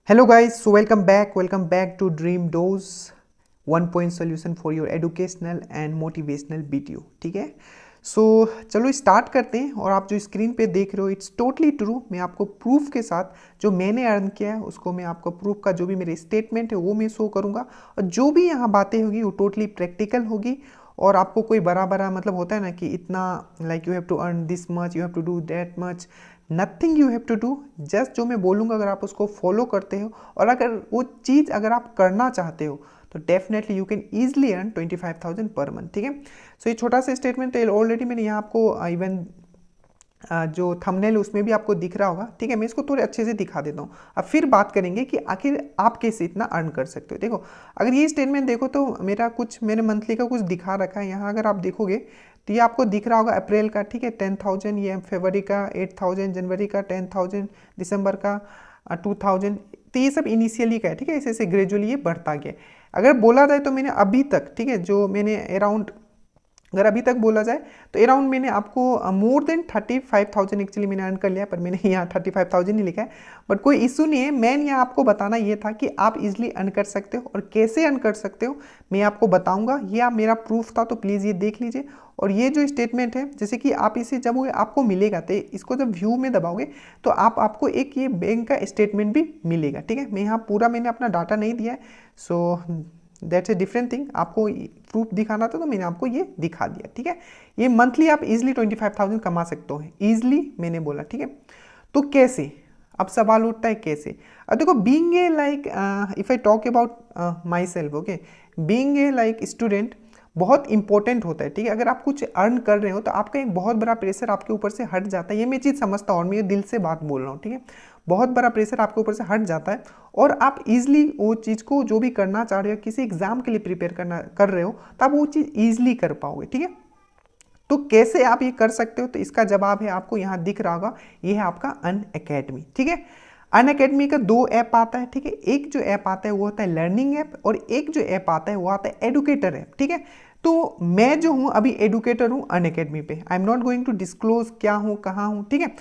Hello guys, so welcome back to Dream Dose, 1 point solution for your educational and motivational video. ठीक है, सो चलो start करते हैं। और आप जो स्क्रीन पे देख रहे हो इट्स टोटली ट्रू। मैं आपको प्रूफ के साथ जो मैंने अर्न किया है उसको मैं आपको प्रूफ का जो भी मेरे स्टेटमेंट है वो मैं शो करूँगा, और जो भी यहाँ बातें होगी वो टोटली प्रैक्टिकल होगी। और आपको कोई बड़ा बड़ा मतलब होता है ना कि इतना like you have to earn this much, you have to do that much, nothing you have to do. Just जो मैं बोलूँगा अगर आप उसको फॉलो करते हो और अगर वो चीज़ अगर आप करना चाहते हो तो definitely you can easily earn 25,000 per month. ठीक है, सो ये छोटा सा स्टेटमेंट ऑलरेडी मैंने यहाँ आपको इवन जो थंबनेल उसमें भी आपको दिख रहा होगा। ठीक है, मैं इसको थोड़े अच्छे से दिखा देता हूँ। अब फिर बात करेंगे कि आखिर आप कैसे इतना अर्न कर सकते हो। देखो, अगर ये स्टेटमेंट देखो तो मेरे मंथली का कुछ दिखा रखा है यहाँ। अगर आप देखोगे तो ये आपको दिख रहा होगा अप्रैल का, ठीक है 10,000, ये फरवरी का 8,000, जनवरी का 10,000, दिसंबर का 2,000। तो ये सब इनिशियली का है। ठीक है, ऐसे ऐसे ग्रेजुअली ये बढ़ता गया। अगर बोला जाए तो मैंने अभी तक, ठीक है, जो मैंने अराउंड अगर अभी तक बोला जाए तो अराउंड मैंने आपको मोर देन 35,000 एक्चुअली मैंने अर्न कर लिया, पर मैंने यहाँ 35,000 ही लिखा है। बट कोई इशू नहीं है। मैं यहाँ आपको बताना ये था कि आप इजीली अर्न कर सकते हो, और कैसे अर्न कर सकते हो मैं आपको बताऊंगा। ये आप मेरा प्रूफ था, तो प्लीज़ ये देख लीजिए। और ये जो स्टेटमेंट है, जैसे कि आप इसे जब आपको मिलेगा तो इसको जब व्यू में दबाओगे तो आपको एक ये बैंक का स्टेटमेंट भी मिलेगा। ठीक है, मैं यहाँ पूरा मैंने अपना डाटा नहीं दिया है, so that's a different thing. आपको प्रूफ दिखाना था तो मैंने आपको ये दिखा दिया। ठीक है, ये मंथली आप इजीली 25,000 कमा सकते हो, इजीली मैंने बोला। ठीक है, तो कैसे, अब सवाल उठता है कैसे। अब देखो, being a like if I talk about my self, okay, being a like student बहुत इंपॉर्टेंट होता है। ठीक है, अगर आप कुछ अर्न कर रहे हो तो आपका एक बहुत बड़ा प्रेशर आपके ऊपर से हट जाता है। ये मैं चीज़ समझता हूँ और मैं दिल से बात बोल रहा हूँ। ठीक है, बहुत बड़ा प्रेशर आपके ऊपर से हट जाता है और आप इजीली वो चीज़ को जो भी करना चाह रहे हो, किसी एग्जाम के लिए प्रिपेयर कर रहे हो, तो आप वो चीज़ ईजिली कर पाओगे। ठीक है, तो कैसे आप ये कर सकते हो, तो इसका जवाब है आपको यहाँ दिख रहा होगा, ये है आपका अनअकैडमी। ठीक है, अनअकैडमी का 2 ऐप आता है। ठीक है, एक जो ऐप आता है वो होता है लर्निंग ऐप, और एक जो ऐप आता है वो आता है एडुकेटर ऐप। ठीक है, तो मैं जो हूँ अभी एडुकेटर हूँ अनअकैडमी पे। I am not going to disclose क्या हूँ कहाँ हूँ। ठीक है,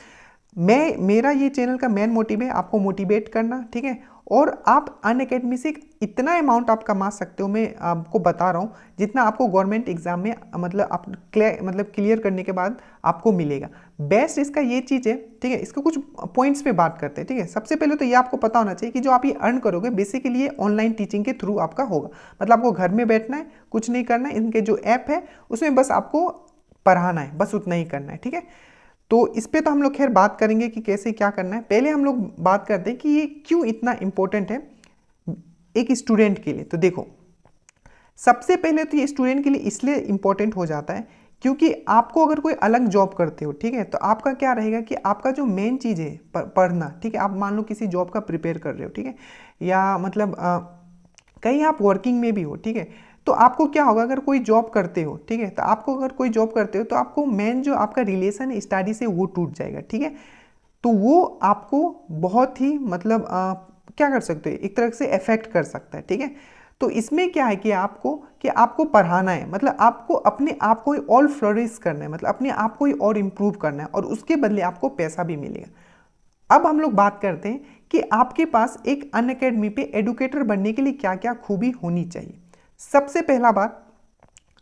मेरा ये चैनल का मेन मोटिव है आपको मोटिवेट करना। ठीक है, और आप अनअकैडमी से इतना अमाउंट आप कमा सकते हो, मैं आपको बता रहा हूँ, जितना आपको गवर्नमेंट एग्जाम में मतलब आप क्लियर करने के बाद आपको मिलेगा। बेस्ट इसका ये चीज़ है। ठीक है, इसके कुछ पॉइंट्स पे बात करते हैं। ठीक है, सबसे पहले तो ये आपको पता होना चाहिए कि जो आप ये अर्न करोगे बेसिकली ये ऑनलाइन टीचिंग के थ्रू आपका होगा। मतलब आपको घर में बैठना है, कुछ नहीं करना है, इनके जो ऐप है उसमें बस आपको पढ़ाना है, बस उतना ही करना है। ठीक है, तो इस पे तो हम लोग खैर बात करेंगे कि कैसे क्या करना है। पहले हम लोग बात करते हैं कि ये क्यों इतना इंपॉर्टेंट है एक स्टूडेंट के लिए। तो देखो, सबसे पहले तो ये स्टूडेंट के लिए इसलिए इंपॉर्टेंट हो जाता है क्योंकि आपको अगर कोई अलग जॉब करते हो, ठीक है, तो आपका क्या रहेगा कि आपका जो मेन चीज़ है पढ़ना। ठीक है, आप मान लो किसी जॉब का प्रिपेयर कर रहे हो, ठीक है, या मतलब कहीं आप वर्किंग में भी हो। ठीक है, तो आपको क्या होगा, अगर कोई जॉब करते हो, ठीक है, तो आपको अगर कोई जॉब करते हो तो आपको मेन जो आपका रिलेशन है स्टडी से वो टूट जाएगा। ठीक है, तो वो आपको बहुत ही मतलब क्या कर सकते हो, एक तरह से अफेक्ट कर सकता है। ठीक है, तो इसमें क्या है कि आपको पढ़ाना है, मतलब आपको अपने आप को और फ्लोरिश करना है, मतलब अपने आप को और इम्प्रूव करना है, और उसके बदले आपको पैसा भी मिलेगा। अब हम लोग बात करते हैं कि आपके पास एक अनअकैडमी पे एडुकेटर बनने के लिए क्या क्या खूबी होनी चाहिए। सबसे पहला बात,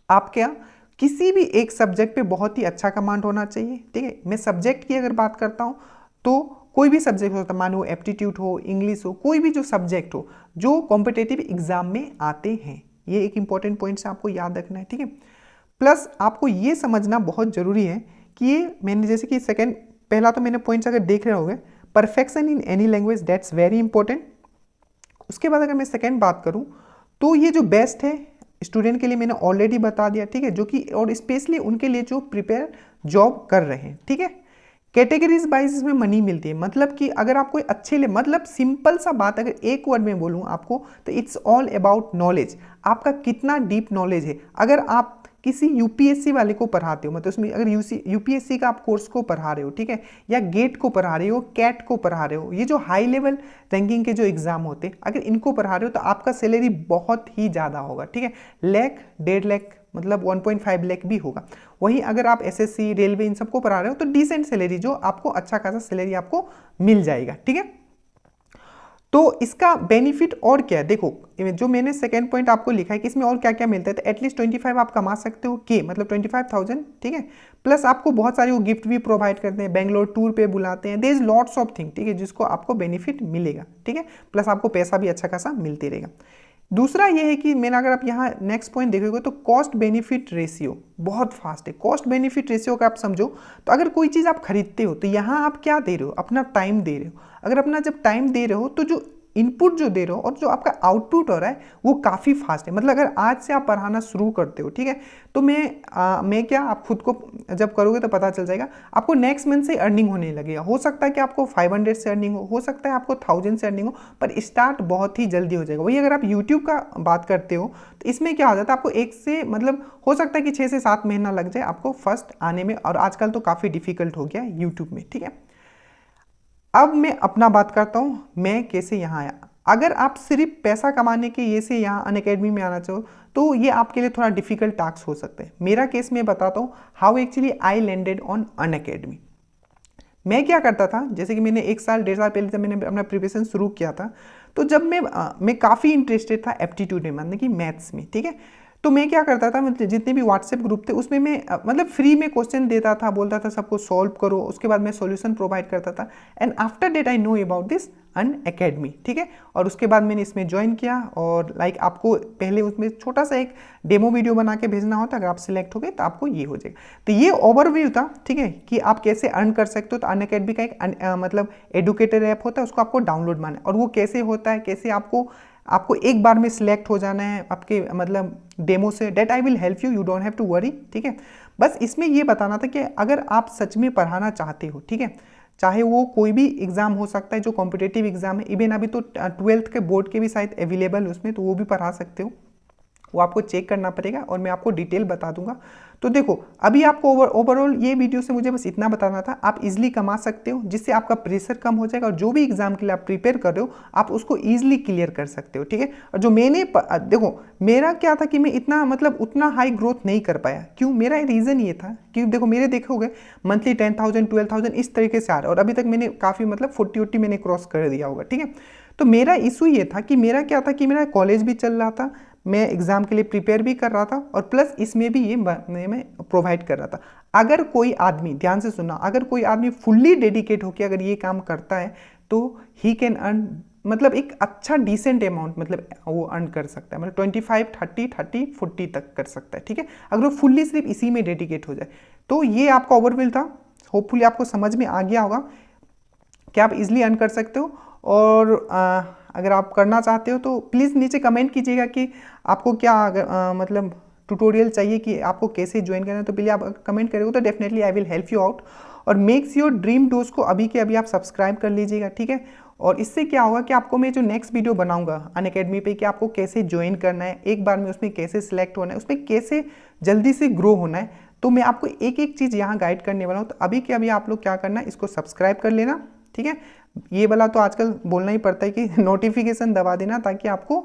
आपके यहाँ किसी भी एक सब्जेक्ट पे बहुत ही अच्छा कमांड होना चाहिए। ठीक है, मैं सब्जेक्ट की अगर बात करता हूँ तो कोई भी सब्जेक्ट होता है, मानो एप्टीट्यूड हो, इंग्लिश हो, कोई भी जो सब्जेक्ट हो जो कॉम्पिटेटिव एग्जाम में आते हैं, ये एक इंपॉर्टेंट पॉइंट से आपको याद रखना है। ठीक है, प्लस आपको ये समझना बहुत जरूरी है कि ये मैंने जैसे कि पहला तो मैंने पॉइंट्स अगर देख रहे होंगे, perfection in any language, that's very important. उसके बाद अगर मैं सेकेंड बात करूँ तो ये जो बेस्ट है स्टूडेंट के लिए मैंने ऑलरेडी बता दिया। ठीक है, जो कि और स्पेशली उनके लिए जो प्रिपेयर जॉब कर रहे हैं। ठीक है, कैटेगरीज वाइज इसमें मनी मिलती है, मतलब कि अगर आप कोई अच्छे ले, मतलब सिंपल सा बात अगर एक वर्ड में बोलूँ आपको तो इट्स ऑल अबाउट नॉलेज। आपका कितना डीप नॉलेज है। अगर आप किसी यूपीएससी वाले को पढ़ाते हो, मतलब उसमें अगर यूपीएससी का आप कोर्स को पढ़ा रहे हो, ठीक है, या गेट को पढ़ा रहे हो, कैट को पढ़ा रहे हो, ये जो हाई लेवल रैंकिंग के जो एग्जाम होते हैं, अगर इनको पढ़ा रहे हो तो आपका सैलरी बहुत ही ज़्यादा होगा। ठीक है, लाख, 1.5 लाख, मतलब 1.5 लाख भी होगा। वहीं अगर आप एसएससी, रेलवे इन सबको पढ़ा रहे हो तो डिसेंट सैलरी, जो आपको अच्छा खासा सैलरी आपको मिल जाएगा। ठीक है, तो इसका बेनिफिट और क्या है, देखो जो मैंने सेकेंड पॉइंट आपको लिखा है कि इसमें और क्या क्या मिलता है, तो एटलीस्ट 25 आप कमा सकते हो के मतलब 25,000, ठीक है। प्लस आपको बहुत सारे वो गिफ्ट भी प्रोवाइड करते हैं, बेंगलोर टूर पे बुलाते हैं, there is lots of thing, ठीक है, जिसको आपको बेनिफिट मिलेगा, ठीक है। प्लस आपको पैसा भी अच्छा खासा मिलते रहेगा। दूसरा ये है कि मैंने अगर आप यहाँ नेक्स्ट पॉइंट देखोगे तो कॉस्ट बेनिफिट रेशियो बहुत फास्ट है। कॉस्ट बेनिफिट रेशियो का आप समझो तो अगर कोई चीज़ आप खरीदते हो तो यहाँ आप क्या दे रहे हो, अपना टाइम दे रहे हो। अगर अपना जब टाइम दे रहे हो तो जो इनपुट जो दे रहे हो और जो आपका आउटपुट हो रहा है वो काफ़ी फास्ट है। मतलब अगर आज से आप पढ़ाना शुरू करते हो, ठीक है, तो मैं क्या, आप खुद को जब करोगे तो पता चल जाएगा, आपको नेक्स्ट मंथ से अर्निंग होने लगेगा। हो सकता है कि आपको 500 से अर्निंग हो सकता है आपको 1000 से अर्निंग हो, पर स्टार्ट बहुत ही जल्दी हो जाएगा। वही अगर आप यूट्यूब का बात करते हो तो इसमें क्या हो जाता है, आपको एक से मतलब हो सकता है कि 6 से 7 महीना लग जाए आपको फर्स्ट आने में, और आजकल तो काफ़ी डिफिकल्ट हो गया है यूट्यूब में, ठीक है। अब मैं अपना बात करता हूं, मैं कैसे यहां आया। अगर आप सिर्फ पैसा कमाने के ये से यहाँ अनअकैडमी में आना चाहो तो ये आपके लिए थोड़ा डिफिकल्ट टास्क हो सकता है। मेरा केस में बताता हूँ how actually I landed on Unacademy. मैं क्या करता था, जैसे कि मैंने 1 साल 1.5 साल पहले जब मैंने अपना प्रिपरेशन शुरू किया था, तो जब मैं काफ़ी इंटरेस्टेड था एप्टीट्यूड में, मतलब कि मैथ्स में, ठीक है। तो मैं क्या करता था, मतलब जितने भी व्हाट्सएप ग्रुप थे उसमें मैं मतलब फ्री में क्वेश्चन देता था, बोलता था सबको सॉल्व करो, उसके बाद मैं सॉल्यूशन प्रोवाइड करता था। And after that I know about this Unacademy, ठीक है। और उसके बाद मैंने इसमें ज्वाइन किया, और लाइक आपको पहले उसमें छोटा सा एक डेमो वीडियो बना के भेजना होता है, अगर आप सिलेक्ट हो गए तो आपको ये हो जाएगा। तो ये ओवरव्यू था, ठीक है, कि आप कैसे अर्न कर सकते हो। तो अनअकैडमी का एक मतलब एडुकेटर ऐप होता है, उसको आपको डाउनलोड मारना है, और वो कैसे होता है, कैसे आपको एक बार में सिलेक्ट हो जाना है आपके मतलब डेमो से, that I will help you, you don't have to worry, ठीक है। बस इसमें ये बताना था कि अगर आप सच में पढ़ाना चाहते हो, ठीक है, चाहे वो कोई भी एग्जाम हो सकता है जो कॉम्पिटेटिव एग्जाम है, इवन अभी तो 12th के बोर्ड के भी शायद अवेलेबल है उसमें, तो वो भी पढ़ा सकते हो, वो आपको चेक करना पड़ेगा और मैं आपको डिटेल बता दूंगा। तो देखो अभी आपको ओवरऑल ये वीडियो से मुझे बस इतना बताना था, आप इजीली कमा सकते हो, जिससे आपका प्रेशर कम हो जाएगा, और जो भी एग्जाम के लिए आप प्रिपेयर कर रहे हो आप उसको इजीली क्लियर कर सकते हो, ठीक है। और जो मैंने देखो मेरा क्या था कि मैं इतना मतलब उतना हाई ग्रोथ नहीं कर पाया, क्यों, मेरा रीज़न ये था कि देखो मेरे देखोगे मंथली 10,000 12,000 इस तरीके से आ रहा है, और अभी तक मैंने काफ़ी मतलब 40 मैंने क्रॉस कर दिया होगा, ठीक है। तो मेरा इशू ये था कि मेरा क्या था कि मेरा कॉलेज भी चल रहा था, मैं एग्ज़ाम के लिए प्रिपेयर भी कर रहा था, और प्लस इसमें भी ये मैं प्रोवाइड कर रहा था। अगर कोई आदमी, ध्यान से सुनना, अगर कोई आदमी फुल्ली डेडिकेट होकर अगर ये काम करता है तो ही कैन अर्न मतलब एक अच्छा डिसेंट अमाउंट मतलब वो अर्न कर सकता है, मतलब 25 30 40 तक कर सकता है, ठीक है, अगर वो फुल्ली सिर्फ इसी में डेडिकेट हो जाए। तो ये आपका ओवरव्यू था, होपफुली आपको समझ में आ गया होगा कि आप इजिली अर्न कर सकते हो। और अगर आप करना चाहते हो तो प्लीज़ नीचे कमेंट कीजिएगा कि आपको क्या मतलब ट्यूटोरियल चाहिए कि आपको कैसे ज्वाइन करना है। तो पहले आप कमेंट करोगे तो definitely I will help you out. और मेक्स योर ड्रीम डोज को अभी के अभी आप सब्सक्राइब कर लीजिएगा, ठीक है। और इससे क्या होगा कि आपको मैं जो नेक्स्ट वीडियो बनाऊंगा अनअकैडमी पे कि आपको कैसे ज्वाइन करना है, एक बार में उसमें कैसे सिलेक्ट होना है, उसमें कैसे जल्दी से ग्रो होना है, तो मैं आपको एक एक चीज़ यहाँ गाइड करने वाला हूँ। तो अभी के अभी आप लोग क्या करना है, इसको सब्सक्राइब कर लेना, ठीक है। ये वाला तो आजकल बोलना ही पड़ता है कि नोटिफिकेशन दबा देना, ताकि आपको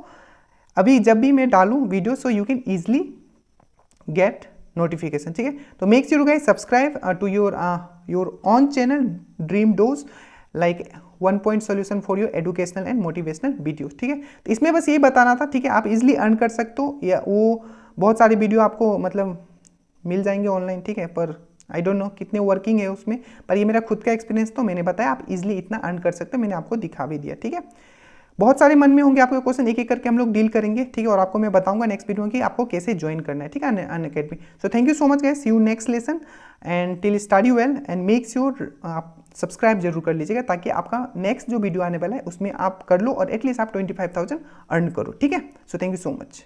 अभी जब भी मैं डालूं video so you can easily get notification, ठीक है। तो make sure guys subscribe to your own channel Dream Dose, like 1 point solution for your educational and motivational videos, ठीक है। तो इसमें बस ये बताना था, ठीक है, आप इजिली अर्न कर सकते हो, या वो बहुत सारे वीडियो आपको मतलब मिल जाएंगे ऑनलाइन, ठीक है, पर आई डोंट नो कितने वर्किंग है उसमें, पर ये मेरा खुद का एक्सपीरियंस, तो मैंने बताया आप इजीली इतना अर्न कर सकते हो, मैंने आपको दिखा भी दिया, ठीक है। बहुत सारे मन में होंगे आपके क्वेश्चन, एक एक करके हम लोग डील करेंगे, ठीक है, और आपको मैं बताऊंगा नेक्स्ट वीडियो में कि आपको कैसे ज्वाइन करना है, ठीक है, Unacademy. So thank you so much guys, see you next lesson, and till study well and make sure आप सब्सक्राइब जरूर कर लीजिएगा, ताकि आपका नेक्स्ट जो वीडियो आने वाला है उसमें आप कर लो और एटलीस्ट आप 25,000 अर्न करो, ठीक है। सो थैंक यू सो मच।